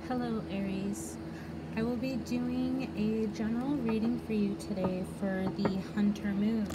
Hello Aries, I will be doing a general reading for you today for the Hunter Moon.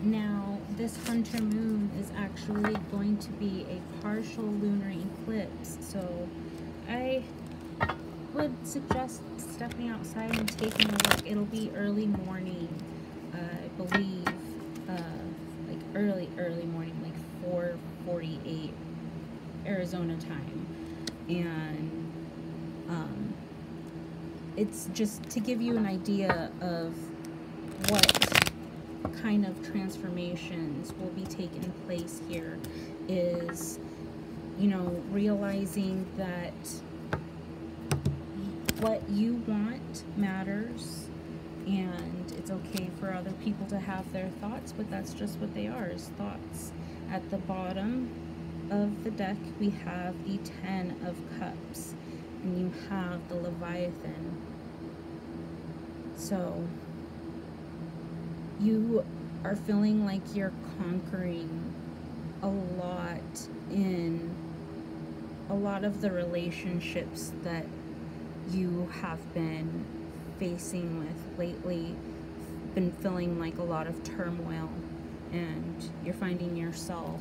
Now, this Hunter Moon is actually going to be a partial lunar eclipse, so I would suggest stepping outside and taking a look. It'll be early morning, I believe, like early morning, like 4:48 Arizona time. And it's just to give you an idea of what kind of transformations will be taking place here is, you know, realizing that what you want matters, and it's okay for other people to have their thoughts, but that's just what they are, is thoughts. At the bottom of the deck we have the 10 of Cups, and you have the Leviathan. So you are feeling like you're conquering a lot in a lot of the relationships that you have been facing with lately. Been feeling like a lot of turmoil, and you're finding yourself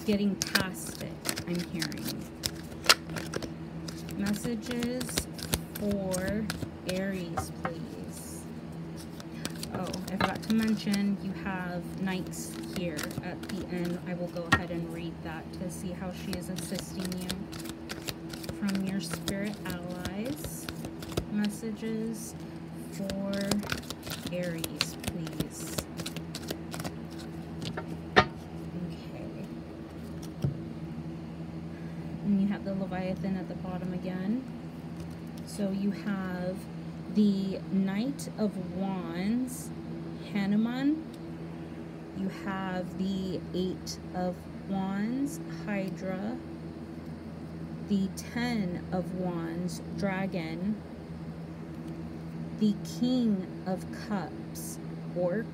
getting past it, I'm hearing. Messages for Aries, please. Oh, I forgot to mention, you have Knights here at the end. I will go ahead and read that to see how she is assisting you. From your spirit allies, messages for Aries, please. And you have the Leviathan at the bottom again. So you have the Knight of Wands, Hanuman. You have the 8 of Wands, Hydra. The 10 of Wands, Dragon. The King of Cups, Orc.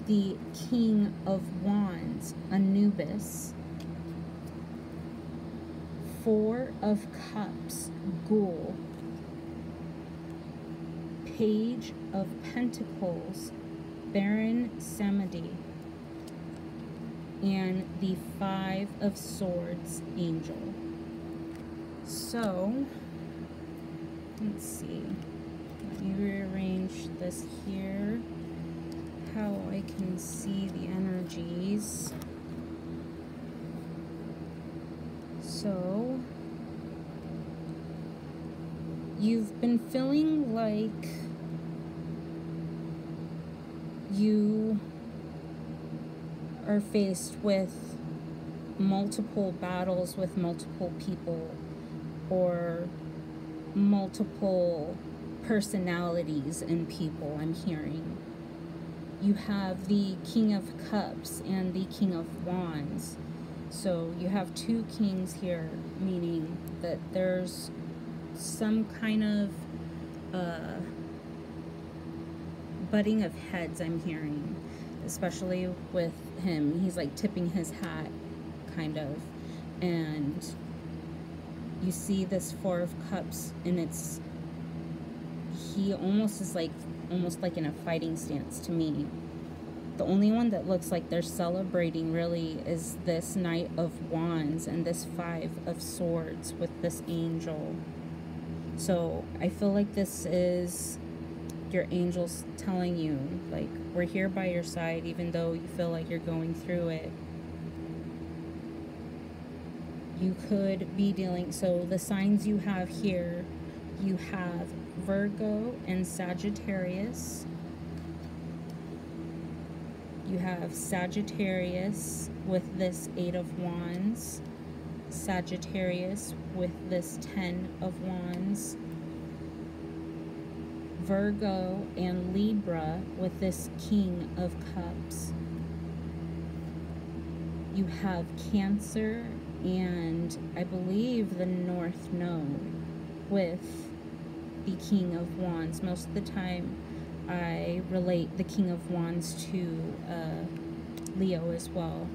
The King of Wands, Anubis. 4 of Cups, Ghoul. Page of Pentacles, Baron Samedi. And the 5 of Swords, Angel. So, let's see. Let me rearrange this here, how I can see the energies. So, you've been feeling like you are faced with multiple battles with multiple people, or multiple personalities in people, I'm hearing. You have the King of Cups and the King of Wands. So you have 2 kings here, meaning that there's some kind of butting of heads, I'm hearing, especially with him. He's like tipping his hat, kind of, and you see this 4 of Cups, and it's, he almost is like, almost like in a fighting stance to me. The only one that looks like they're celebrating really is this Knight of Wands and this 5 of Swords with this angel. So I feel like this is your angels telling you, like, we're here by your side, even though you feel like you're going through it. You could be dealing, so the signs you have here, you have Virgo and Sagittarius. You have Sagittarius with this 8 of Wands, Sagittarius with this 10 of Wands, Virgo and Libra with this King of Cups. You have Cancer and I believe the North Node with the King of Wands. Most of the time I relate the King of Wands to Leo as well.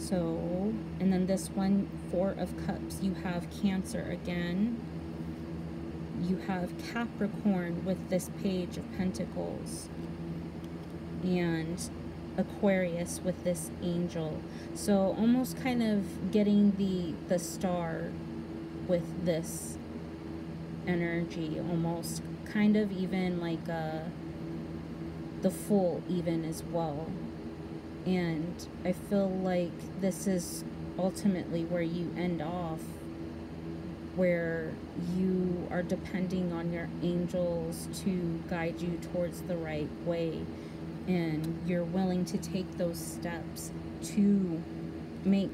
So, and then this one, Four of Cups, you have Cancer again. You have Capricorn with this Page of Pentacles. And Aquarius with this Angel. So almost kind of getting the star with this energy, almost kind of even like the Fool even as well. And I feel like this is ultimately where you end off, where you are depending on your angels to guide you towards the right way, and you're willing to take those steps to make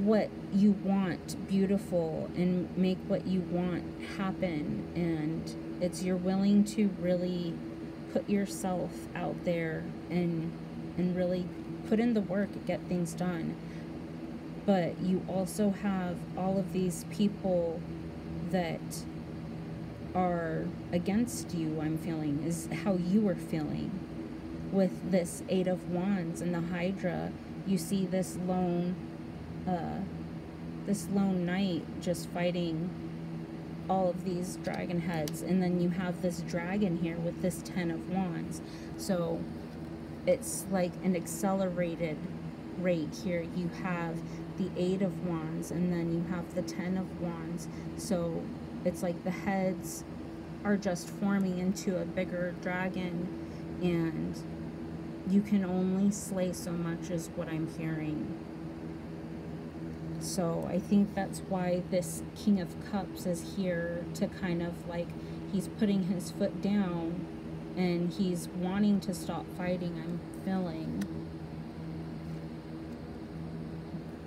what you want beautiful and make what you want happen. And it's you're willing to really put yourself out there and really put in the work, get things done. But you also have all of these people that are against you, I'm feeling, is how you are feeling. With this Eight of Wands and the Hydra, you see this lone knight just fighting all of these dragon heads, and then you have this dragon here with this Ten of Wands. So it's like an accelerated rate here. You have the Eight of Wands, and then you have the Ten of Wands. So it's like the heads are just forming into a bigger dragon, and you can only slay so much is what I'm hearing. So I think that's why this King of Cups is here, to kind of like, he's putting his foot down and he's wanting to stop fighting, I'm feeling.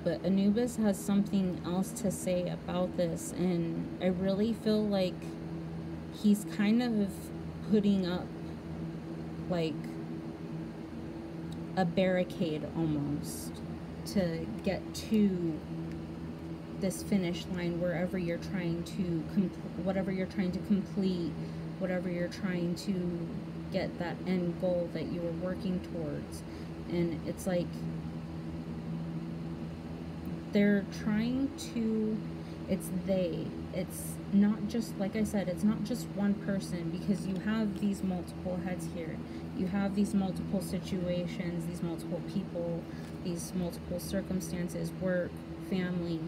But Anubis has something else to say about this, and I really feel like he's kind of putting up like a barricade almost to get to this finish line, wherever you're trying to whatever you're trying to complete, whatever you're trying to get, that end goal that you were working towards. And it's like they're trying to, it's not just, like I said, it's not just one person, because you have these multiple heads here. You have these multiple situations, these multiple people, these multiple circumstances, work, family,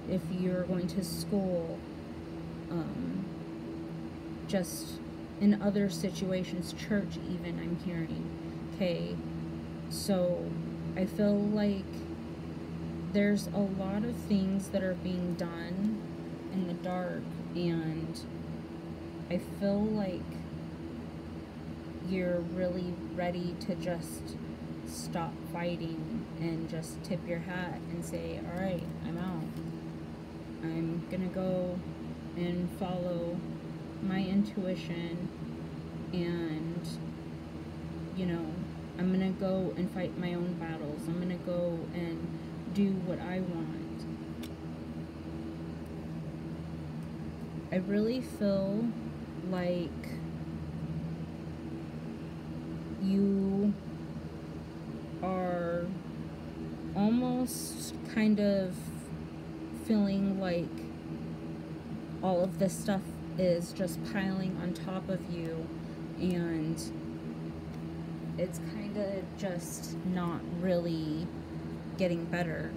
if you're going to school, just in other situations, church even, I'm hearing. Okay, so I feel like there's a lot of things that are being done in the dark, and I feel like you're really ready to just stop fighting and just tip your hat and say, all right, I'm out. I'm gonna go and follow my intuition, and you know, I'm gonna go and fight my own battles. I'm gonna go and do what I want. I really feel like you are almost kind of feeling like all of this stuff is just piling on top of you, and it's kind of just not really getting better,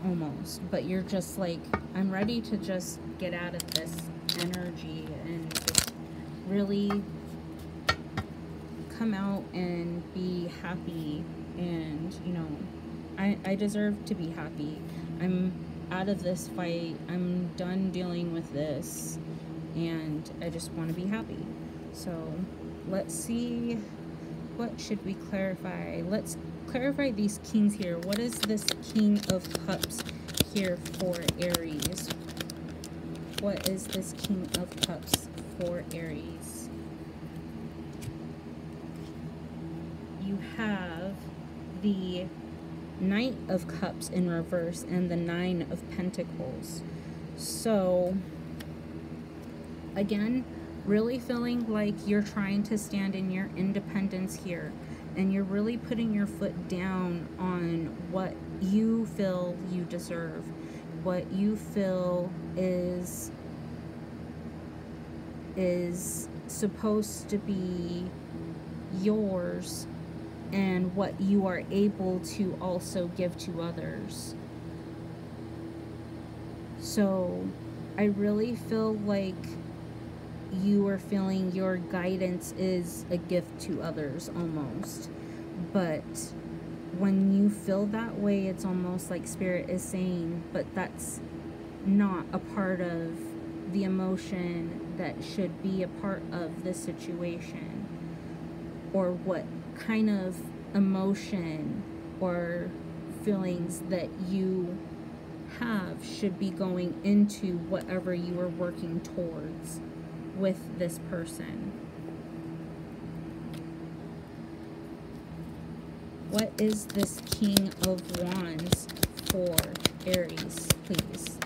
almost. But you're just like, I'm ready to just get out of this energy and just really come out and be happy. And you know, I deserve to be happy. I'm out of this fight. I'm done dealing with this, and I just want to be happy. So let's see, what should we clarify? Let's clarify these kings here. What is this King of Cups here for Aries? What is this King of Cups for Aries? You have the Knight of Cups in reverse and the Nine of Pentacles. So again, really feeling like you're trying to stand in your independence here. and you're really putting your foot down on what you feel you deserve, what you feel is supposed to be yours, and what you are able to also give to others. So I really feel like you are feeling your guidance is a gift to others almost. But when you feel that way, it's almost like Spirit is saying, but that's not a part of the emotion that should be a part of this situation, or what kind of emotion or feelings that you have should be going into whatever you are working towards with this person. What is this King of Wands for Aries, please?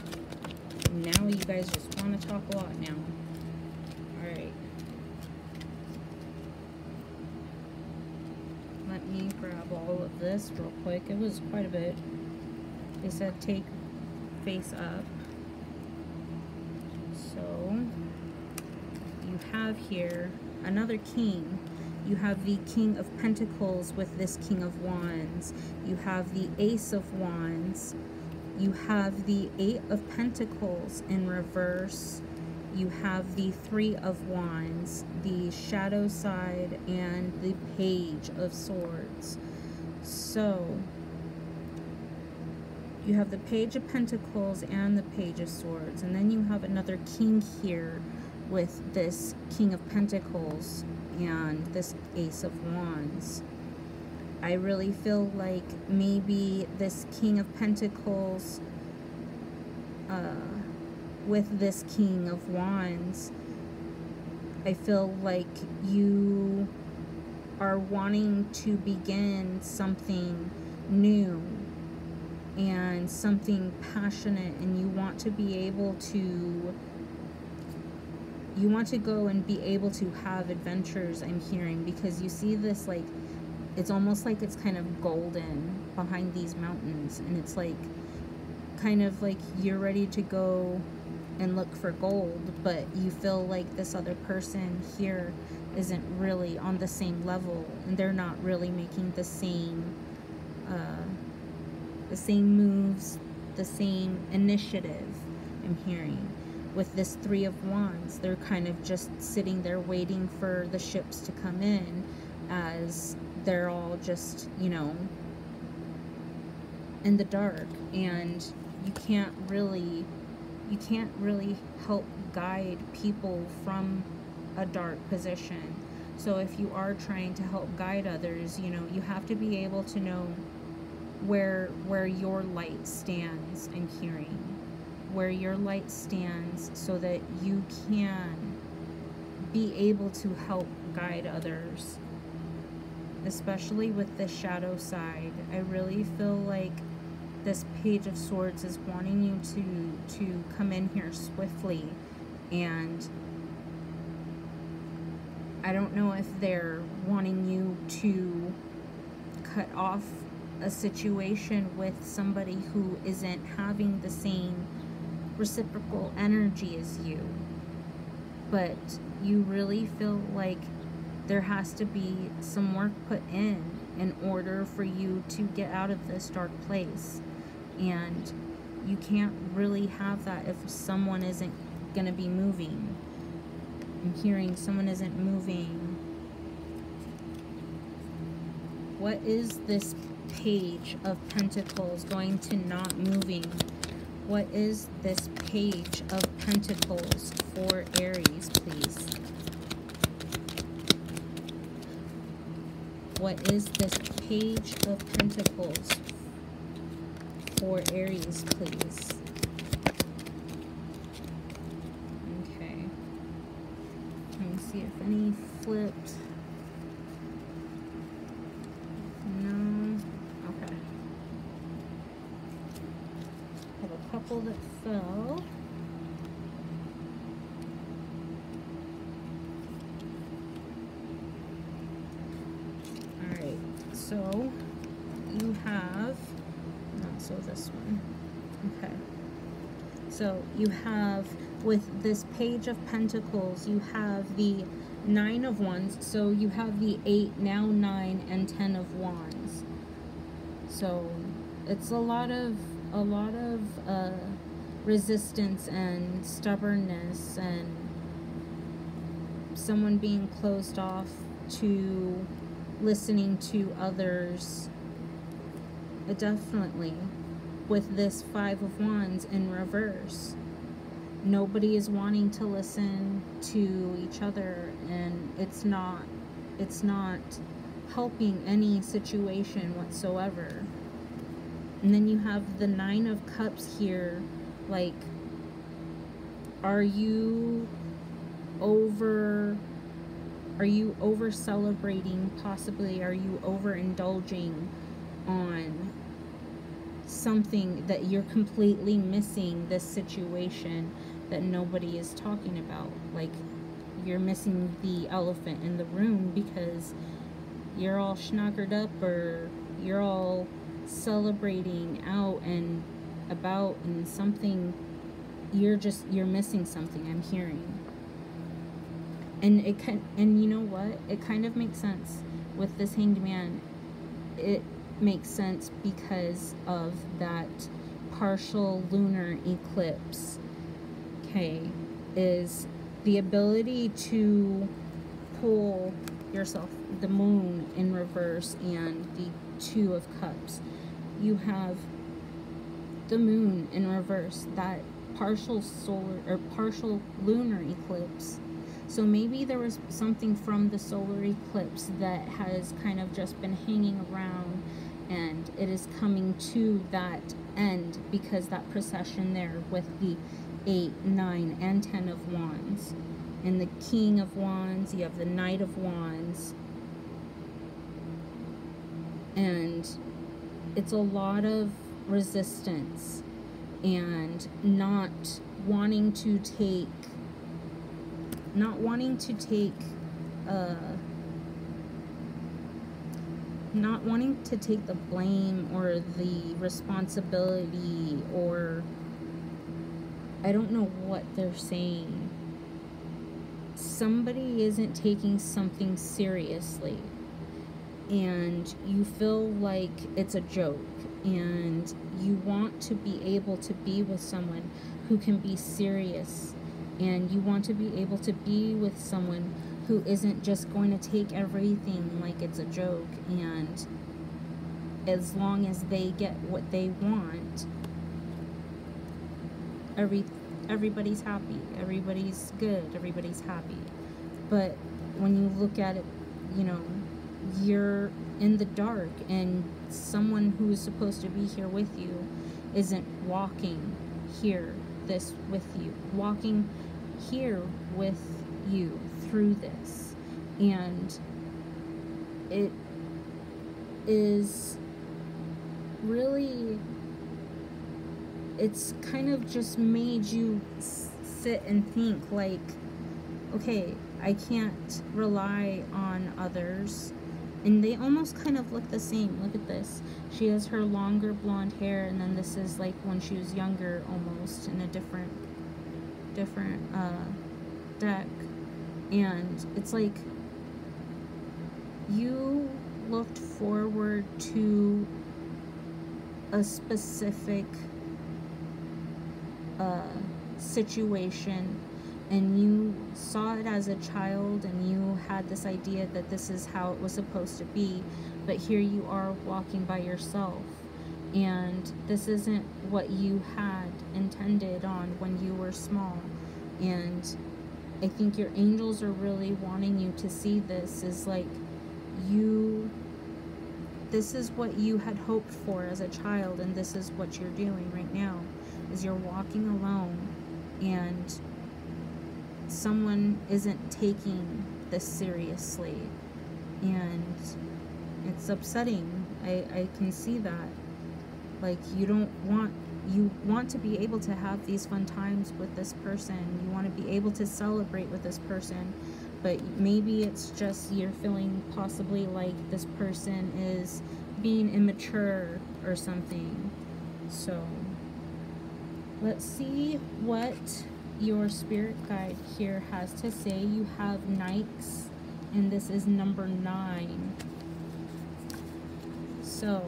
Now you guys just want to talk a lot now. Alright. Let me grab all of this real quick. It was quite a bit. They said take face up. So you have here another king. You have the King of Pentacles with this King of Wands. You have the Ace of Wands. You have the Eight of Pentacles in reverse. You have the Three of Wands, the Shadow side, and the Page of Swords. So you have the Page of Pentacles and the Page of Swords. And then you have another king here with this King of Pentacles and this Ace of Wands. I really feel like maybe this King of Pentacles with this King of Wands, I feel like you are wanting to begin something new and something passionate, and you want to be able to, you want to go and be able to have adventures, I'm hearing, because you see this, like, it's almost like it's kind of golden behind these mountains, and it's like kind of like you're ready to go and look for gold, but you feel like this other person here isn't really on the same level, and they're not really making the same moves, the same initiative, I'm hearing. With this Three of Wands, they're kind of just sitting there waiting for the ships to come in, as they're all just, you know, in the dark, and you can't really help guide people from a dark position. So if you are trying to help guide others, you know, you have to be able to know where your light stands, I'm hearing. Where your light stands, so that you can be able to help guide others. Especially with the shadow side, I really feel like this Page of Swords is wanting you to come in here swiftly, and I don't know if they're wanting you to cut off a situation with somebody who isn't having the same reciprocal energy as you, but you really feel like there has to be some work put in order for you to get out of this dark place, and you can't really have that if someone isn't gonna be moving. I'm hearing someone isn't moving. What is this Page of Pentacles going to not moving? What is this Page of Pentacles for Aries, please? What is this Page of Pentacles for Aries, please? Okay. Let me see if any flipped. No. Okay. Have a couple that fell. Alright. So you have, so this one, okay. So you have, with this Page of Pentacles, you have the 9 of Wands. So you have the 8, now 9, and 10 of Wands. So it's a lot of resistance and stubbornness, and someone being closed off to listening to others. Definitely. With this 5 of Wands in reverse, nobody is wanting to listen to each other, and it's not helping any situation whatsoever. And then you have the 9 of Cups here. Like, are you over celebrating? Possibly, are you overindulging on something that you're completely missing, this situation that nobody is talking about? Like, you're missing the elephant in the room because you're all schnockered up, or you're all celebrating out and about, and something, you're missing something, I'm hearing. And and you know what, it kind of makes sense with this Hanged Man. It makes sense because of that partial lunar eclipse, okay, is the ability to pull yourself, the moon in reverse, and the 2 of Cups. You have the moon in reverse, that partial solar or partial lunar eclipse. So maybe there was something from the solar eclipse that has kind of just been hanging around, and it is coming to that end because that procession there with the 8, 9, and 10 of Wands. And the King of Wands, you have the Knight of Wands. And it's a lot of resistance and not wanting to take the blame or the responsibility, or I don't know what they're saying. Somebody isn't taking something seriously, and you feel like it's a joke, and you want to be able to be with someone who can be serious, and you want to be able to be with someone who isn't just going to take everything like it's a joke, and as long as they get what they want, everybody's happy, everybody's good, everybody's happy. But when you look at it, you know, you're in the dark, and someone who is supposed to be here with you isn't walking here walking here with you through this. And it is really, it's kind of just made you sit and think like, okay, I can't rely on others. And they almost kind of look the same. Look at this. She has her longer blonde hair, and then this is like when she was younger, almost in a different deck. And it's like you looked forward to a specific situation, and you saw it as a child, and you had this idea that this is how it was supposed to be, but here you are walking by yourself, and this isn't what you had intended on when you were small. And I think your angels are really wanting you to see this is like this is what you had hoped for as a child, and this is what you're doing right now, is you're walking alone, and someone isn't taking this seriously, and it's upsetting. I can see that. Like, you want to be able to have these fun times with this person, you want to be able to celebrate with this person, but maybe it's just you're feeling possibly like this person is being immature or something. So let's see what your spirit guide here has to say. You have Nikes, and this is number 9. So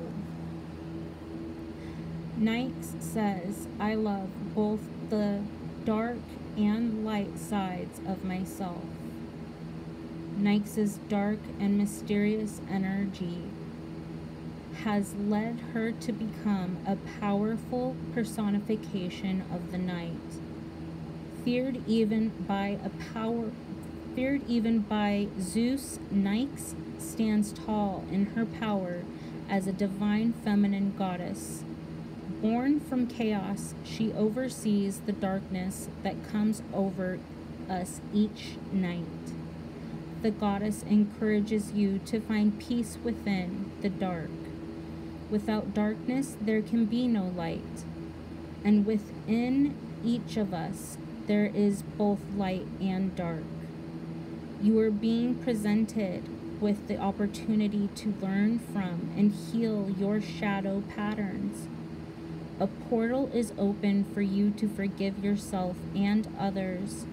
Nikes says, I love both the dark and light sides of myself. Nikes' dark and mysterious energy has led her to become a powerful personification of the night. Feared even by Zeus, Nikes stands tall in her power as a divine feminine goddess. Born from chaos, she oversees the darkness that comes over us each night. The goddess encourages you to find peace within the dark. Without darkness, there can be no light. And within each of us, there is both light and dark. You are being presented with the opportunity to learn from and heal your shadow patterns. A portal is open for you to forgive yourself and others.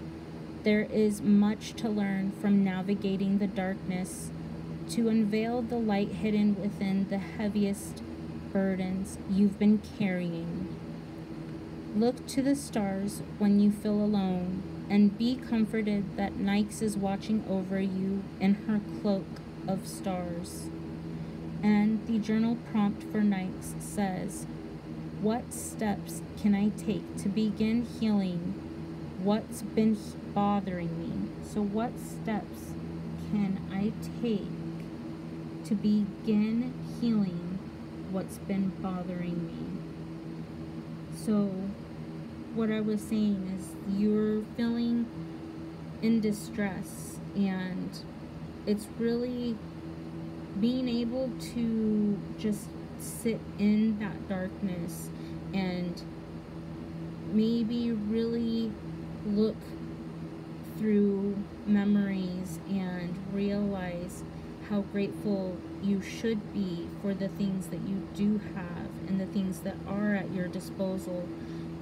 There is much to learn from navigating the darkness to unveil the light hidden within the heaviest burdens you've been carrying. Look to the stars when you feel alone, and be comforted that Nikes is watching over you in her cloak of stars. And the journal prompt for Nikes says, what steps can I take to begin healing what's been bothering me? So what steps can I take to begin healing what's been bothering me? So what I was saying is you're feeling in distress, and it's really being able to just sit in that darkness and maybe really look through memories and realize how grateful you should be for the things that you do have and the things that are at your disposal,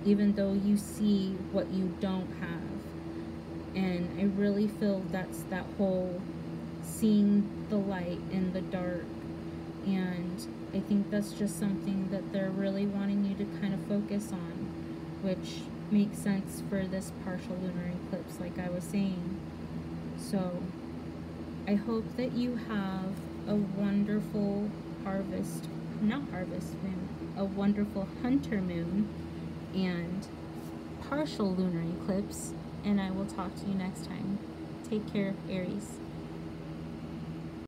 even though you see what you don't have. And I really feel that's that whole seeing the light in the dark. And I think that's just something that they're really wanting you to kind of focus on, which makes sense for this partial lunar eclipse, like I was saying. So I hope that you have a wonderful a wonderful hunter moon and partial lunar eclipse, and I will talk to you next time. Take care, Aries.